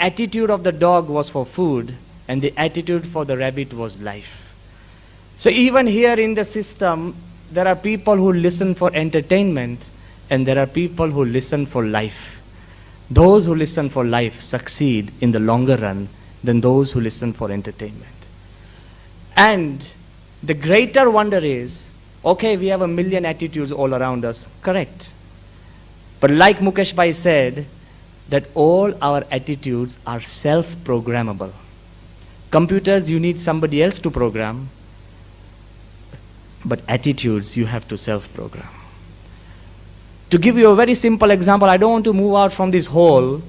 attitude of the dog was for food, and the attitude for the rabbit was life. So even here in the system, there are people who listen for entertainment, and there are people who listen for life. Those who listen for life succeed in the longer run than those who listen for entertainment. And the greater wonder is, okay, we have 1 million attitudes all around us, correct. But like Mukesh Bhai said, that all our attitudes are self-programmable. Computers, you need somebody else to program, but attitudes, you have to self-program. To give you a very simple example, I don't want to move out from this hole.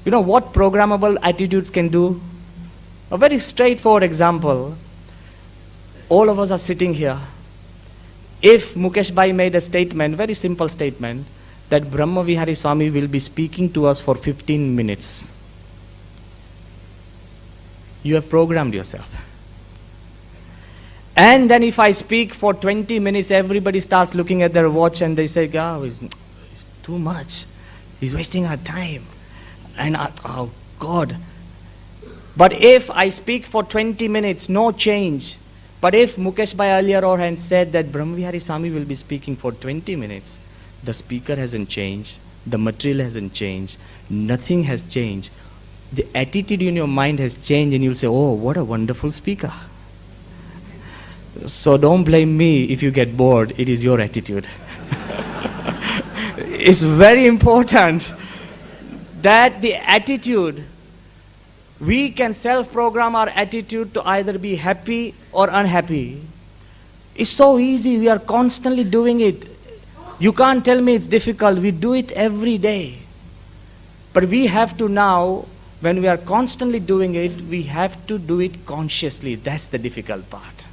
You know what programmable attitudes can do? A very straightforward example. All of us are sitting here. If Mukesh Bhai made a statement, very simple statement, that Brahmavihari Swami will be speaking to us for 15 minutes. You have programmed yourself. And then if I speak for 20 minutes, everybody starts looking at their watch and they say, oh, it's too much. He's wasting our time. And oh God. But if I speak for 20 minutes, no change. But if Mukesh Bhai earlier on had said that Brahmavihari Swami will be speaking for 20 minutes, the speaker hasn't changed, the material hasn't changed, nothing has changed. The attitude in your mind has changed and you'll say, oh, what a wonderful speaker. So don't blame me if you get bored, it is your attitude. It's very important that the attitude, we can self-program our attitude to either be happy or unhappy. It's so easy, we are constantly doing it. You can't tell me it's difficult, we do it every day. But we have to now, when we are constantly doing it, we have to do it consciously. That's the difficult part.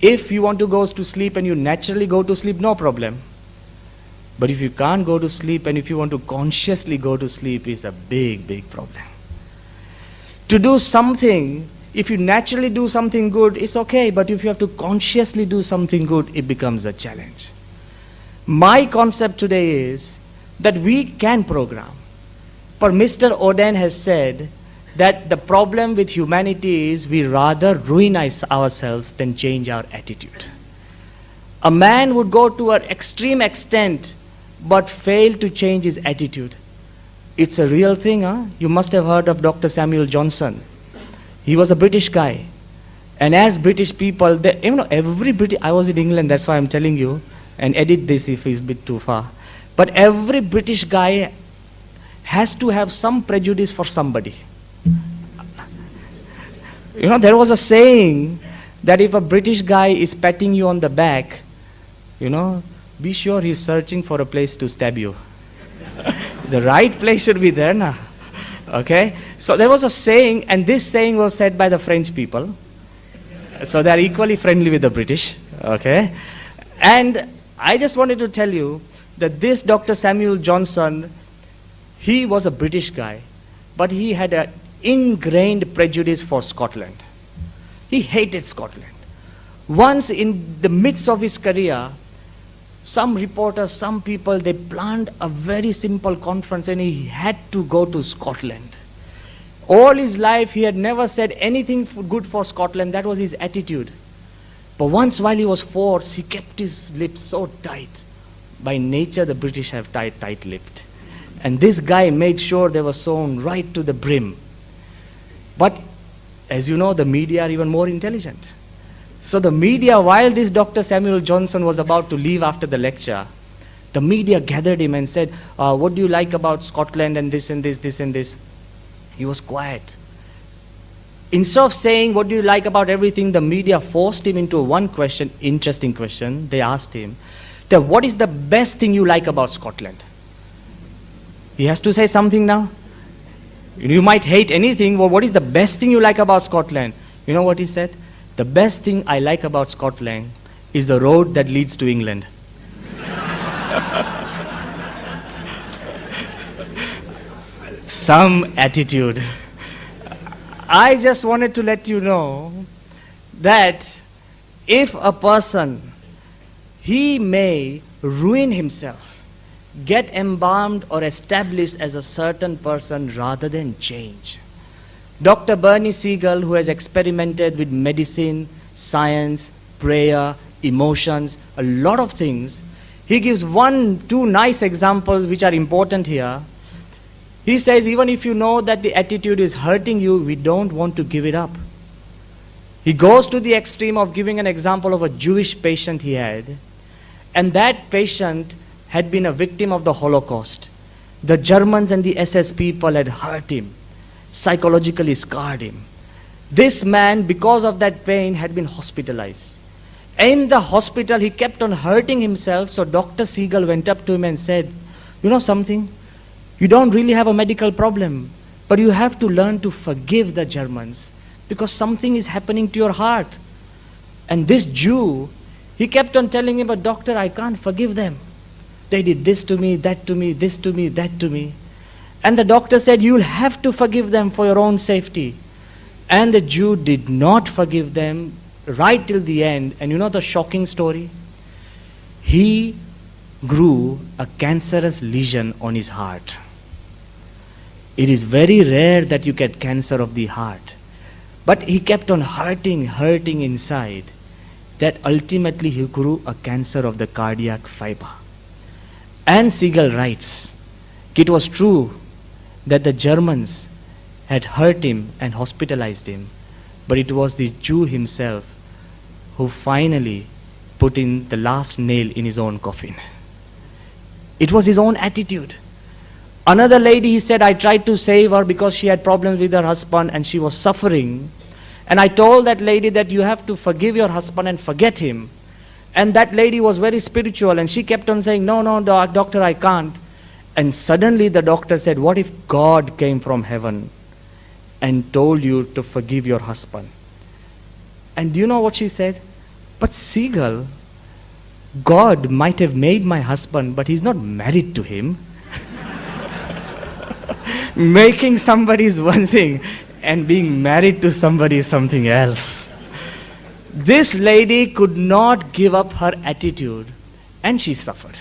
If you want to go to sleep and you naturally go to sleep, no problem. But if you can't go to sleep and if you want to consciously go to sleep, it's a big, big problem. To do something, if you naturally do something good, it's okay. But if you have to consciously do something good, it becomes a challenge. My concept today is that we can program. But Mr. Oden has said that the problem with humanity is we rather ruin ourselves than change our attitude. A man would go to an extreme extent but fail to change his attitude. It's a real thing, huh? You must have heard of Dr. Samuel Johnson. He was a British guy. And as British people, I was in England, that's why I'm telling you, and edit this if it's a bit too far. But every British guy has to have some prejudice for somebody. You know, there was a saying that if a British guy is patting you on the back, be sure he's searching for a place to stab you. The right place should be there now. Okay? So there was a saying, and this saying was said by the French people. So they are equally friendly with the British. Okay? And I just wanted to tell you that this Dr. Samuel Johnson, he was a British guy, but he had an ingrained prejudice for Scotland. He hated Scotland. Once in the midst of his career, some reporters, some people, they planned a very simple conference and he had to go to Scotland. All his life he had never said anything good for Scotland. That was his attitude. But once while he was forced, he kept his lips so tight. By nature, the British have tight-lipped. And this guy made sure they were sewn right to the brim. But as you know, the media are even more intelligent. So the media, while this Dr. Samuel Johnson was about to leave after the lecture, the media gathered him and said, what do you like about Scotland and this and this, this and this? He was quiet. Instead of saying, what do you like about everything, the media forced him into one question, interesting question. They asked him, what is the best thing you like about Scotland? He has to say something now. You might hate anything, but what is the best thing you like about Scotland? You know what he said? The best thing I like about Scotland is the road that leads to England. Some attitude. I just wanted to let you know that if a person, he may ruin himself, get embalmed or established as a certain person rather than change. Dr. Bernie Siegel, who has experimented with medicine, science, prayer, emotions, a lot of things, he gives two nice examples which are important here. He says, even if you know that the attitude is hurting you, we don't want to give it up. He goes to the extreme of giving an example of a Jewish patient he had, and that patient had been a victim of the Holocaust. The Germans and the SS people had hurt him, psychologically scarred him. This man, because of that pain, had been hospitalized. In the hospital, he kept on hurting himself, so Dr. Siegel went up to him and said, you know something? You don't really have a medical problem, but you have to learn to forgive the Germans because something is happening to your heart. And this Jew, he kept on telling him, but doctor, I can't forgive them. They did this to me, that to me, this to me, that to me. And the doctor said, you'll have to forgive them for your own safety. And the Jew did not forgive them right till the end. And you know the shocking story? He grew a cancerous lesion on his heart. It is very rare that you get cancer of the heart. But he kept on hurting inside, that ultimately he grew a cancer of the cardiac fiber. And Siegel writes, it was true that the Germans had hurt him and hospitalized him, but it was the Jew himself who finally put in the last nail in his own coffin. It was his own attitude. Another lady, he said, I tried to save her because she had problems with her husband and she was suffering. And I told that lady that you have to forgive your husband and forget him. And that lady was very spiritual and she kept on saying, no, doctor, I can't. And suddenly the doctor said, what if God came from heaven and told you to forgive your husband? And do you know what she said? But Siegel, God might have made my husband, but he's not married to him. Making somebody is one thing and being married to somebody is something else. This lady could not give up her attitude and she suffered.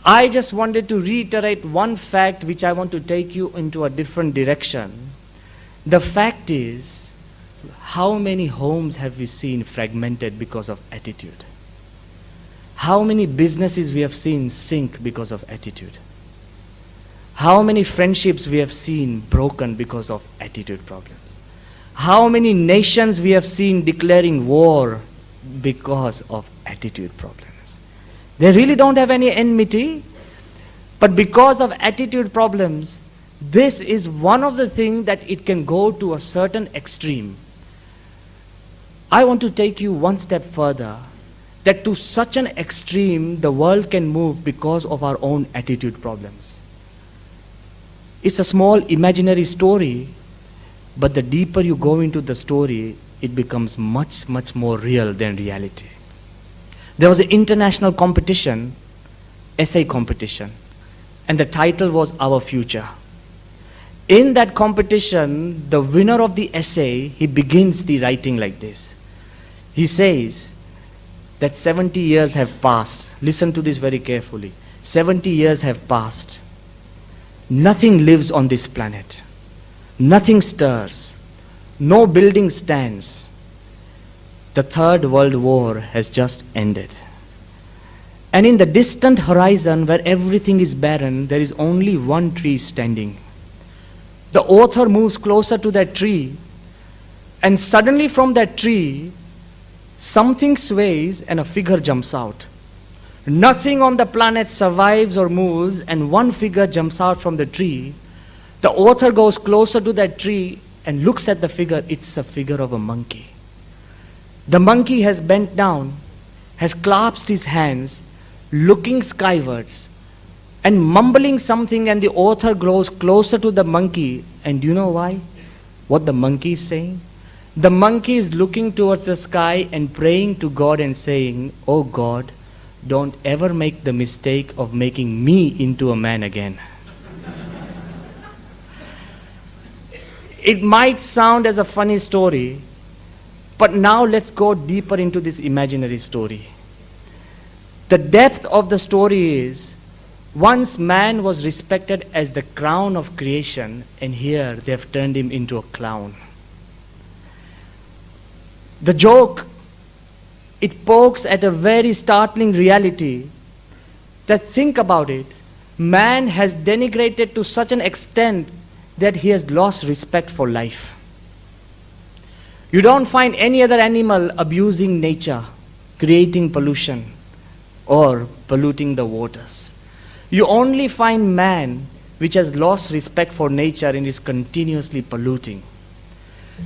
I just wanted to reiterate one fact which I want to take you into a different direction. The fact is, how many homes have we seen fragmented because of attitude? How many businesses we have seen sink because of attitude? How many friendships we have seen broken because of attitude problems? How many nations we have seen declaring war because of attitude problems? They really don't have any enmity, but because of attitude problems, this is one of the things that it can go to a certain extreme. I want to take you one step further, that to such an extreme the world can move because of our own attitude problems. It's a small imaginary story, but the deeper you go into the story, it becomes much, much more real than reality. There was an international competition, essay competition, and the title was Our Future. In that competition, the winner of the essay, he begins the writing like this. He says that 70 years have passed. Listen to this very carefully. 70 years have passed. Nothing lives on this planet. Nothing stirs. No building stands. The Third World War has just ended. And in the distant horizon where everything is barren, there is only one tree standing. The author moves closer to that tree, and suddenly from that tree, something sways and a figure jumps out. Nothing on the planet survives or moves, and one figure jumps out from the tree. The author goes closer to that tree and looks at the figure. It's a figure of a monkey. The monkey has bent down, has clasped his hands, looking skywards and mumbling something, and the author grows closer to the monkey. And do you know why? What the monkey is saying? The monkey is looking towards the sky and praying to God and saying, "Oh God, don't ever make the mistake of making me into a man again." It might sound as a funny story, but now let's go deeper into this imaginary story. The depth of the story is Once man was respected as the crown of creation, and here they have turned him into a clown. The joke, it pokes at a very startling reality that, think about it, man has denigrated to such an extent that he has lost respect for life. You don't find any other animal abusing nature, creating pollution, or polluting the waters. You only find man which has lost respect for nature and is continuously polluting.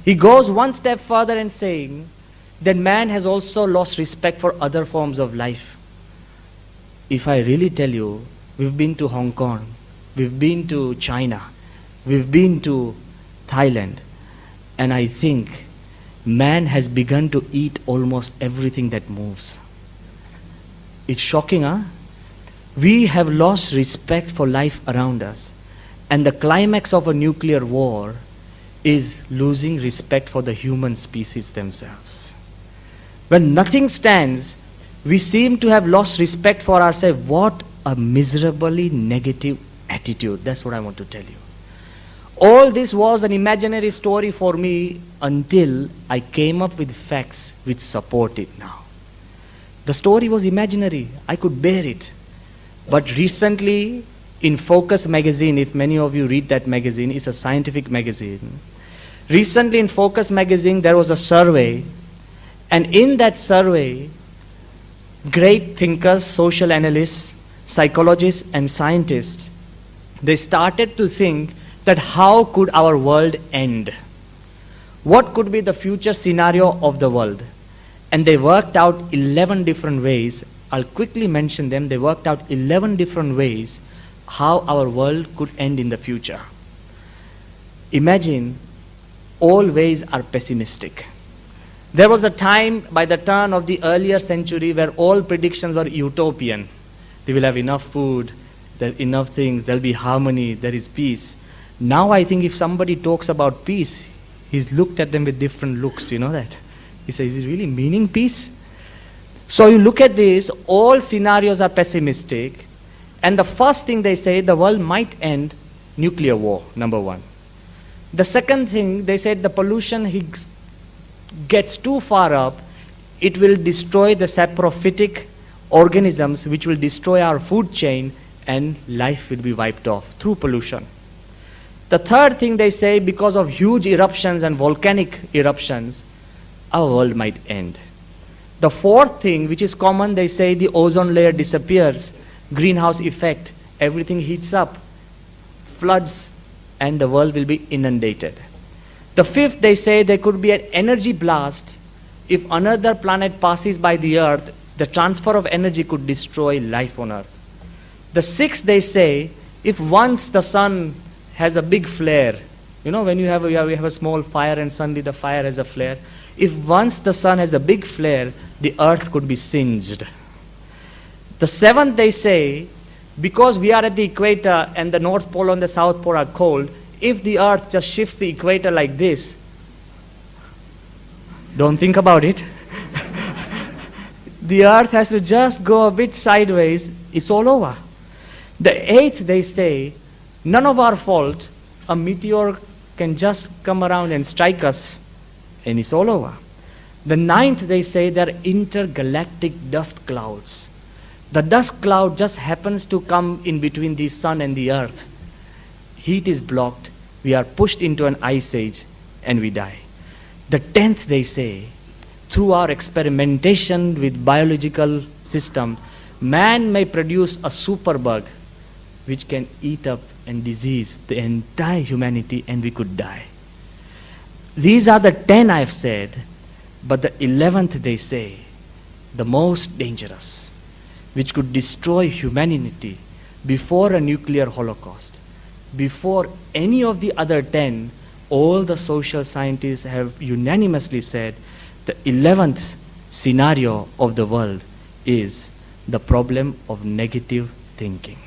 He goes one step further and saying that man has also lost respect for other forms of life. If I really tell you, we've been to Hong Kong, we've been to China, we've been to Thailand, and I think man has begun to eat almost everything that moves. It's shocking, huh? We have lost respect for life around us, and the climax of a nuclear war is losing respect for the human species themselves. When nothing stands, we seem to have lost respect for ourselves. What a miserably negative attitude. That's what I want to tell you. All this was an imaginary story for me until I came up with facts which support it now. The story was imaginary. I could bear it. But recently, in Focus magazine, if many of you read that magazine, it's a scientific magazine. Recently in Focus magazine, there was a survey, and in that survey, great thinkers, social analysts, psychologists, and scientists, they started to think that how could our world end? What could be the future scenario of the world? And they worked out 11 different ways. I'll quickly mention them. They worked out 11 different ways how our world could end in the future. Imagine, all ways are pessimistic. There was a time by the turn of the earlier century where all predictions were utopian. They will have enough food, there are enough things, there will be harmony, there is peace. Now I think if somebody talks about peace, he's looked at them with different looks, you know that? He says, is it really meaning peace? So you look at this, all scenarios are pessimistic, and the first thing they say, the world might end nuclear war, number one. The second thing, they said the pollution gets too far up, it will destroy the saprophytic organisms which will destroy our food chain, and life will be wiped off through pollution. The third thing they say, because of huge eruptions and volcanic eruptions, our world might end. The fourth thing, which is common, they say the ozone layer disappears, greenhouse effect, everything heats up, floods, and the world will be inundated. The fifth, they say there could be an energy blast. If another planet passes by the earth, the transfer of energy could destroy life on earth. The sixth, they say, if once the sun has a big flare, you know, when you have a small fire and suddenly the fire has a flare, if once the sun has a big flare, the earth could be singed. The seventh, they say, because we are at the equator and the North Pole and the South Pole are cold, if the earth just shifts the equator like this, don't think about it, the earth has to just go a bit sideways, it's all over. The eighth, they say, none of our fault, a meteor can just come around and strike us, and it's all over. The ninth, they say, there are intergalactic dust clouds. The dust cloud just happens to come in between the sun and the earth. Heat is blocked, we are pushed into an ice age, and we die. The 10th, they say, through our experimentation with biological systems, man may produce a superbug which can eat up and disease the entire humanity, and we could die. These are the 10 I've said, but the 11th, they say, the most dangerous, which could destroy humanity before a nuclear holocaust. Before any of the other 10, all the social scientists have unanimously said the 11th scenario of the world is the problem of negative thinking.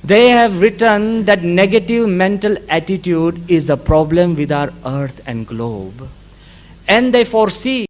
They have written that negative mental attitude is a problem with our earth and globe, and they foresee